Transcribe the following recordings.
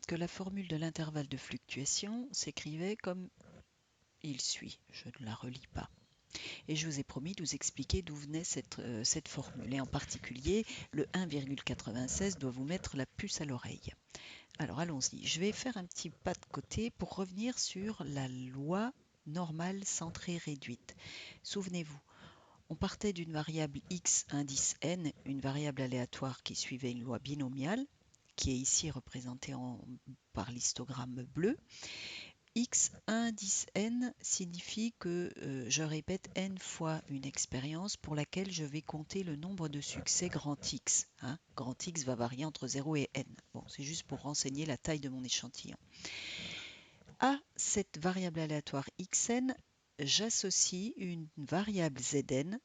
que la formule de l'intervalle de fluctuation s'écrivait comme il suit. Je ne la relis pas. Et je vous ai promis de vous expliquer d'où venait cette formule. Et en particulier, le 1,96 doit vous mettre la puce à l'oreille. Alors allons-y. Je vais faire un petit pas de côté pour revenir sur la loi normale centrée réduite. Souvenez-vous, on partait d'une variable x indice n, une variable aléatoire qui suivait une loi binomiale, qui est ici représentée par l'histogramme bleu. X indice n signifie que je répète n fois une expérience pour laquelle je vais compter le nombre de succès grand X. Hein. Grand X va varier entre 0 et n. Bon, c'est juste pour renseigner la taille de mon échantillon. À cette variable aléatoire xn, j'associe une variable zn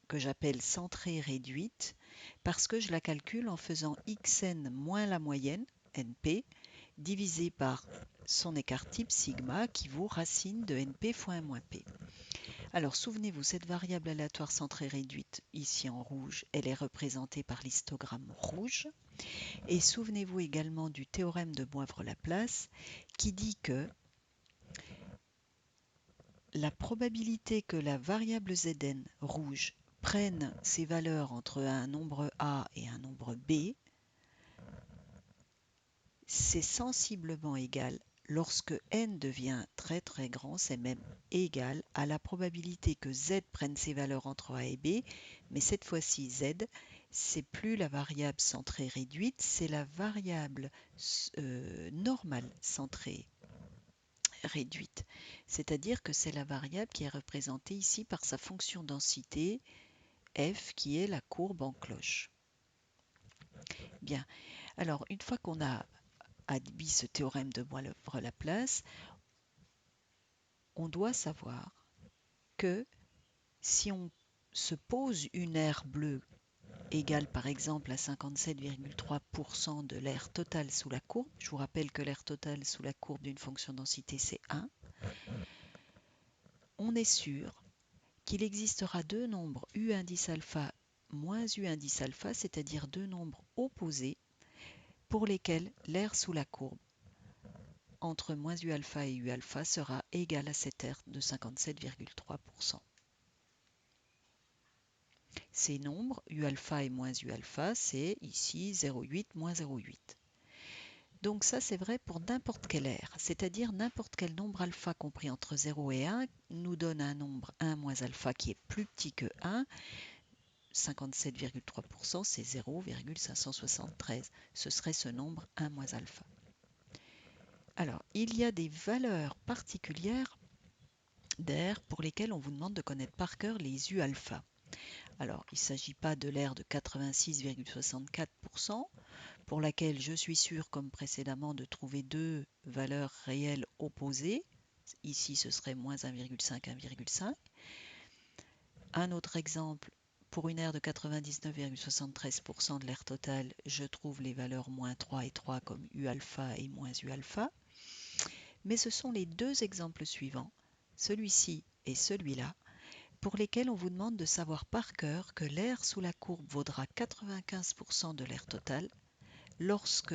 que j'appelle centrée réduite parce que je la calcule en faisant xn moins la moyenne, np, divisé par son écart type sigma qui vaut racine de np fois 1 moins p. Alors souvenez-vous, cette variable aléatoire centrée réduite, ici en rouge, elle est représentée par l'histogramme rouge. Et souvenez-vous également du théorème de Moivre-Laplace qui dit que la probabilité que la variable Zn rouge prenne ses valeurs entre un nombre A et un nombre B, c'est sensiblement égal lorsque n devient très très grand, c'est même égal à la probabilité que z prenne ses valeurs entre A et B, mais cette fois-ci z, c'est plus la variable centrée réduite, c'est la variable normale centrée réduite. C'est-à-dire que c'est la variable qui est représentée ici par sa fonction densité f qui est la courbe en cloche. Bien, alors une fois qu'on a admis ce théorème de Moivre-Laplace, on doit savoir que si on se pose une aire bleue égale par exemple à 57,3% de l'aire totale sous la courbe, je vous rappelle que l'aire totale sous la courbe d'une fonction densité c'est 1, on est sûr qu'il existera deux nombres u indice alpha moins u indice alpha, c'est-à-dire deux nombres opposés pour lesquels l'aire sous la courbe entre moins u alpha et u alpha sera égale à cette aire de 57,3%. Ces nombres, u alpha et moins u alpha, c'est ici 0,8 moins 0,8. Donc ça c'est vrai pour n'importe quelle aire, c'est-à-dire n'importe quel nombre alpha compris entre 0 et 1 nous donne un nombre 1 moins alpha qui est plus petit que 1. 57,3% c'est 0,573. Ce serait ce nombre 1 moins alpha. Alors, il y a des valeurs particulières d'air pour lesquelles on vous demande de connaître par cœur les U alpha. Alors, il ne s'agit pas de l'aire de 86,64%, pour laquelle je suis sûr, comme précédemment, de trouver deux valeurs réelles opposées. Ici, ce serait moins 1,5, 1,5. Un autre exemple, pour une aire de 99,73% de l'aire totale, je trouve les valeurs moins 3 et 3 comme U alpha et moins U alpha. Mais ce sont les deux exemples suivants, celui-ci et celui-là, pour lesquels on vous demande de savoir par cœur que l'aire sous la courbe vaudra 95% de l'aire totale lorsque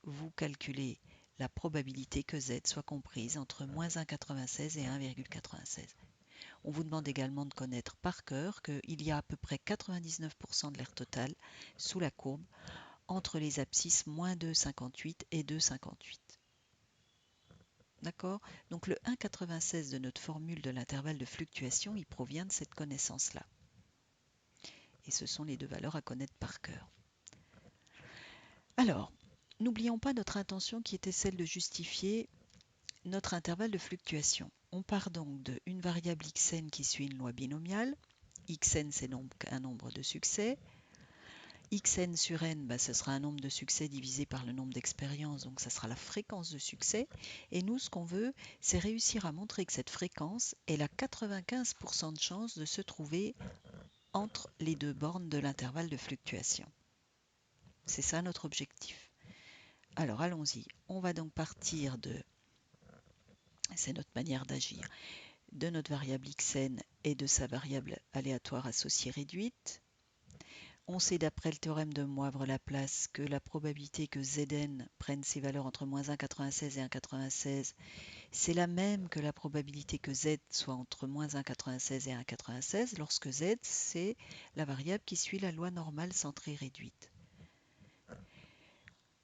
vous calculez la probabilité que Z soit comprise entre moins 1,96 et 1,96. On vous demande également de connaître par cœur qu'il y a à peu près 99% de l'aire totale sous la courbe entre les abscisses moins 2,58 et 2,58. D'accord? Donc le 1,96 de notre formule de l'intervalle de fluctuation, il provient de cette connaissance-là. Et ce sont les deux valeurs à connaître par cœur. Alors, n'oublions pas notre intention qui était celle de justifier notre intervalle de fluctuation. On part donc d'une variable xn qui suit une loi binomiale. Xn, c'est donc un nombre de succès. Xn sur n, ce sera un nombre de succès divisé par le nombre d'expériences, donc ça sera la fréquence de succès. Et nous, ce qu'on veut, c'est réussir à montrer que cette fréquence, elle a 95% de chances de se trouver entre les deux bornes de l'intervalle de fluctuation. C'est ça notre objectif. Alors allons-y, on va donc partir de, c'est notre manière d'agir, de notre variable xn et de sa variable aléatoire associée réduite. On sait d'après le théorème de Moivre-Laplace que la probabilité que Zn prenne ses valeurs entre -1,96 et 1,96, c'est la même que la probabilité que Z soit entre -1,96 et 1,96 lorsque Z, c'est la variable qui suit la loi normale centrée réduite.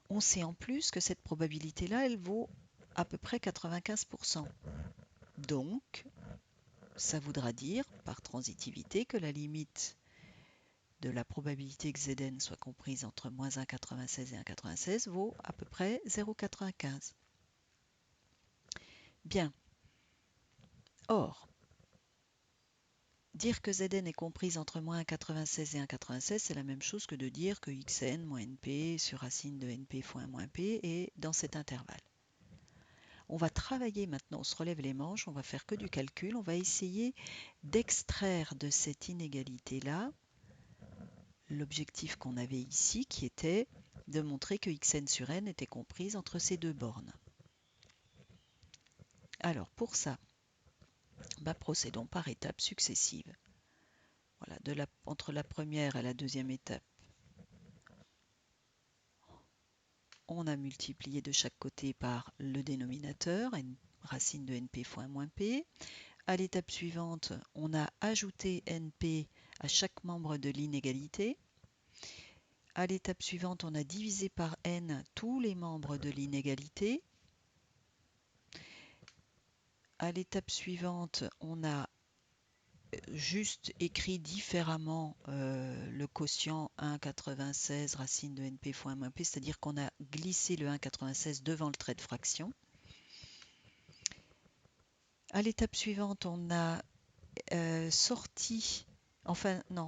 On sait en plus que cette probabilité-là, elle vaut à peu près 95%. Donc, ça voudra dire, par transitivité, que la limite de la probabilité que Zn soit comprise entre -1,96 et 1,96 vaut à peu près 0,95. Bien. Or, dire que Zn est comprise entre -1,96 et 1,96, c'est la même chose que de dire que Xn moins Np sur racine de Np fois 1 moins P est dans cet intervalle. On va travailler maintenant, on se relève les manches, on va faire que du calcul, on va essayer d'extraire de cette inégalité-là l'objectif qu'on avait ici, qui était de montrer que Xn sur n était comprise entre ces deux bornes. Alors pour ça, procédons par étapes successives. Voilà, entre la première et la deuxième étape, on a multiplié de chaque côté par le dénominateur, racine de np fois 1 moins p. À l'étape suivante, on a ajouté np à chaque membre de l'inégalité. À l'étape suivante, on a divisé par n tous les membres de l'inégalité. À l'étape suivante, on a juste écrit différemment le quotient 1,96 racine de np fois 1 moins p, c'est-à-dire qu'on a glissé le 1,96 devant le trait de fraction. À l'étape suivante, on a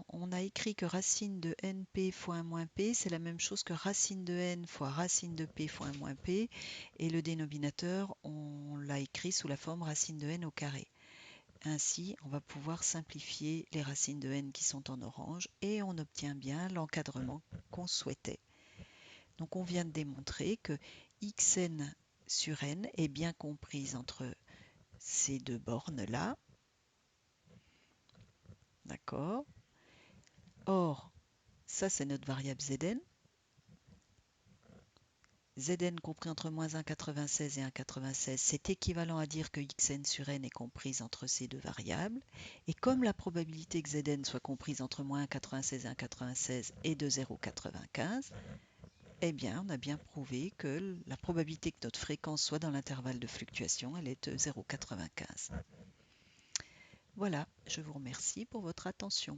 on a écrit que racine de np fois 1 moins p, c'est la même chose que racine de n fois racine de p fois 1 moins p, et le dénominateur, on l'a écrit sous la forme racine de n au carré. Ainsi, on va pouvoir simplifier les racines de n qui sont en orange et on obtient bien l'encadrement qu'on souhaitait. Donc on vient de démontrer que Xn sur n est bien comprise entre ces deux bornes-là. D'accord. Or, ça c'est notre variable Zn. Zn compris entre -1,96 et 1,96, c'est équivalent à dire que Xn sur n est comprise entre ces deux variables. Et comme la probabilité que Zn soit comprise entre -1,96 et 1,96 est de 0,95, eh bien, on a bien prouvé que la probabilité que notre fréquence soit dans l'intervalle de fluctuation, elle est de 0,95. Voilà, je vous remercie pour votre attention.